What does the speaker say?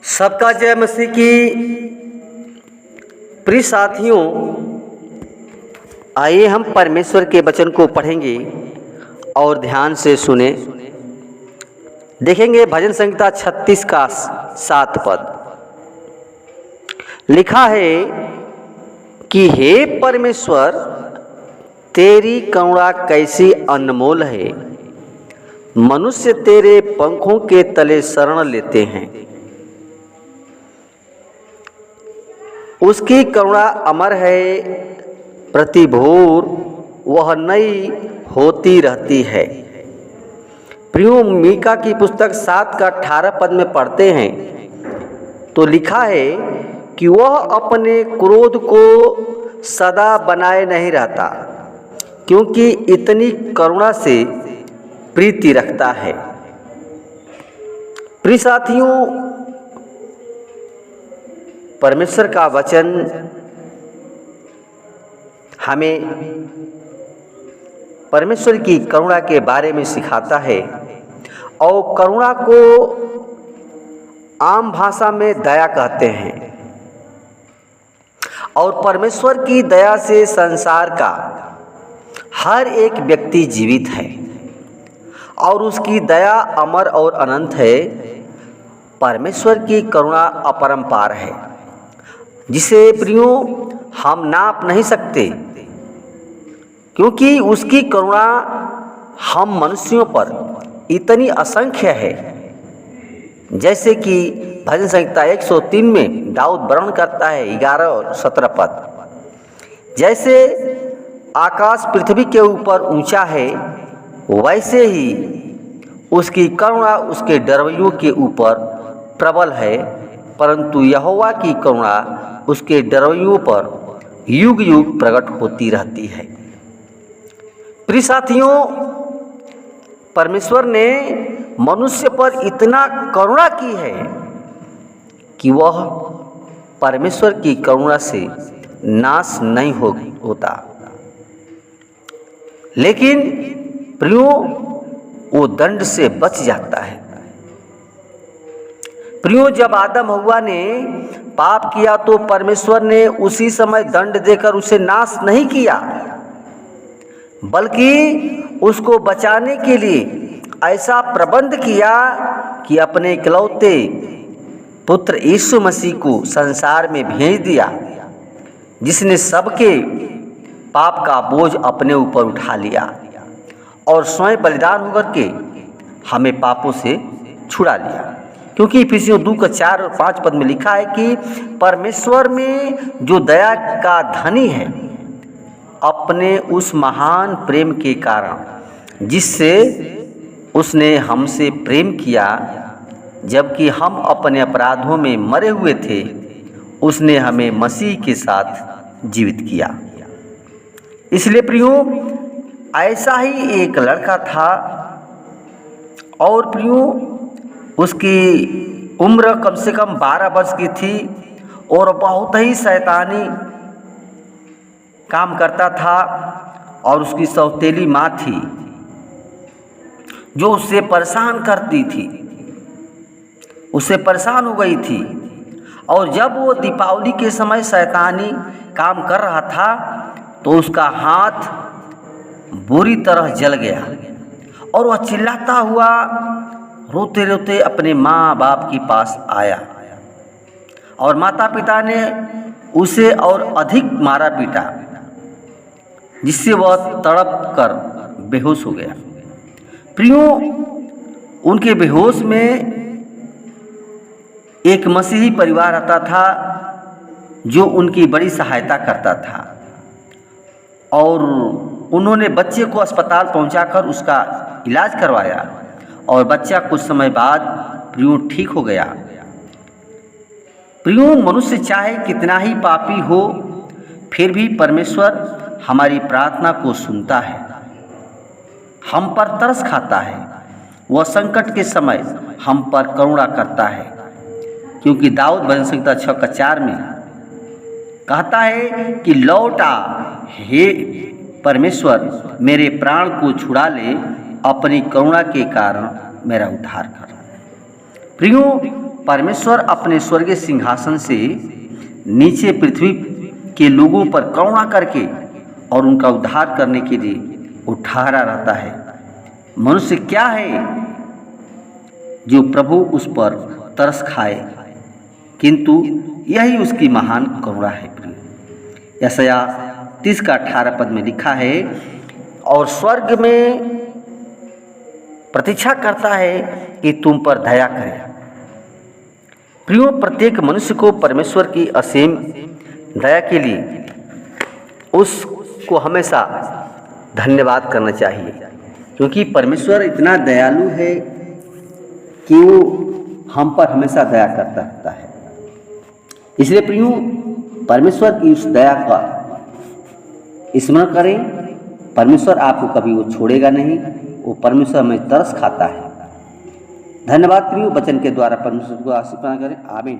सबका जय मसीह की। प्रिय साथियों, आइए हम परमेश्वर के वचन को पढ़ेंगे और ध्यान से सुने। देखेंगे भजन संहिता 36 का 7 पद। लिखा है कि हे परमेश्वर, तेरी करुणा कैसी अनमोल है, मनुष्य तेरे पंखों के तले शरण लेते हैं। उसकी करुणा अमर है, प्रतिभोर वह नई होती रहती है। प्रियो, मीका की पुस्तक 7 का 18 पद में पढ़ते हैं तो लिखा है कि वह अपने क्रोध को सदा बनाए नहीं रहता, क्योंकि इतनी करुणा से प्रीति रखता है। प्रिय साथियों, परमेश्वर का वचन हमें परमेश्वर की करुणा के बारे में सिखाता है और करुणा को आम भाषा में दया कहते हैं। और परमेश्वर की दया से संसार का हर एक व्यक्ति जीवित है और उसकी दया अमर और अनंत है। परमेश्वर की करुणा अपरंपार है, जिसे प्रियो हम नाप नहीं सकते, क्योंकि उसकी करुणा हम मनुष्यों पर इतनी असंख्य है। जैसे कि भजन संहिता 103 में दाऊद वर्णन करता है 11 और 17 पद। जैसे आकाश पृथ्वी के ऊपर ऊंचा है, वैसे ही उसकी करुणा उसके डरवैयों के ऊपर प्रबल है, परंतु यहोवा की करुणा उसके डरवैयों पर युग युग प्रकट होती रहती है। प्रिय साथियों, परमेश्वर ने मनुष्य पर इतना करुणा की है कि वह परमेश्वर की करुणा से नाश नहीं होता। लेकिन प्रियो, वो दंड से बच जाता है। प्रियो, जब आदम हव्वा ने पाप किया तो परमेश्वर ने उसी समय दंड देकर उसे नाश नहीं किया, बल्कि उसको बचाने के लिए ऐसा प्रबंध किया कि अपने इकलौते पुत्र यीशु मसीह को संसार में भेज दिया, जिसने सबके पाप का बोझ अपने ऊपर उठा लिया और स्वयं बलिदान होकर के हमें पापों से छुड़ा लिया। क्योंकि इफिसियों 2 का 4 और 5 पद में लिखा है कि परमेश्वर में जो दया का धनी है, अपने उस महान प्रेम के कारण जिससे उसने हमसे प्रेम किया, जबकि हम अपने अपराधों में मरे हुए थे, उसने हमें मसीह के साथ जीवित किया। इसलिए प्रियो, ऐसा ही एक लड़का था और प्रियो, उसकी उम्र कम से कम 12 वर्ष की थी और बहुत ही शैतानी काम करता था। और उसकी सौतेली माँ थी जो उससे परेशान करती थी, उससे परेशान हो गई थी। और जब वो दीपावली के समय शैतानी काम कर रहा था तो उसका हाथ बुरी तरह जल गया और वह चिल्लाता हुआ रोते रोते अपने माँ बाप के पास आया और माता पिता ने उसे और अधिक मारा पीटा, जिससे वह तड़प कर बेहोश हो गया। प्रियो, उनके बेहोश में एक मसीही परिवार आता था जो उनकी बड़ी सहायता करता था और उन्होंने बच्चे को अस्पताल पहुंचाकर उसका इलाज करवाया और बच्चा कुछ समय बाद प्रियो ठीक हो गया। प्रियो, मनुष्य चाहे कितना ही पापी हो, फिर भी परमेश्वर हमारी प्रार्थना को सुनता है, हम पर तरस खाता है। वह संकट के समय हम पर करुणा करता है, क्योंकि दाऊद भजन संहिता 6 का 4 में कहता है कि लौट आ हे परमेश्वर, मेरे प्राण को छुड़ा ले, अपनी करुणा के कारण मेरा उद्धार कर। प्रियो, परमेश्वर अपने स्वर्गीय सिंहासन से नीचे पृथ्वी के लोगों पर करुणा करके और उनका उद्धार करने के लिए उठा रहता है। मनुष्य क्या है जो प्रभु उस पर तरस खाए, किंतु यही उसकी महान करुणा है। प्रिय, यशायाह 30 का 18 पद में लिखा है, और स्वर्ग में प्रतीक्षा करता है कि तुम पर दया करे। प्रियो, प्रत्येक मनुष्य को परमेश्वर की असीम दया के लिए उसको हमेशा धन्यवाद करना चाहिए, क्योंकि परमेश्वर इतना दयालु है कि वो हम पर हमेशा दया करता रहता है। इसलिए प्रियो, परमेश्वर की उस दया का स्मरण करें। परमेश्वर आपको कभी वो छोड़ेगा नहीं, वो परमेश्वर में तरस खाता है। धन्यवाद प्रियो, वचन के द्वारा परमेश्वर को आशीष प्रदान करें। आमीन।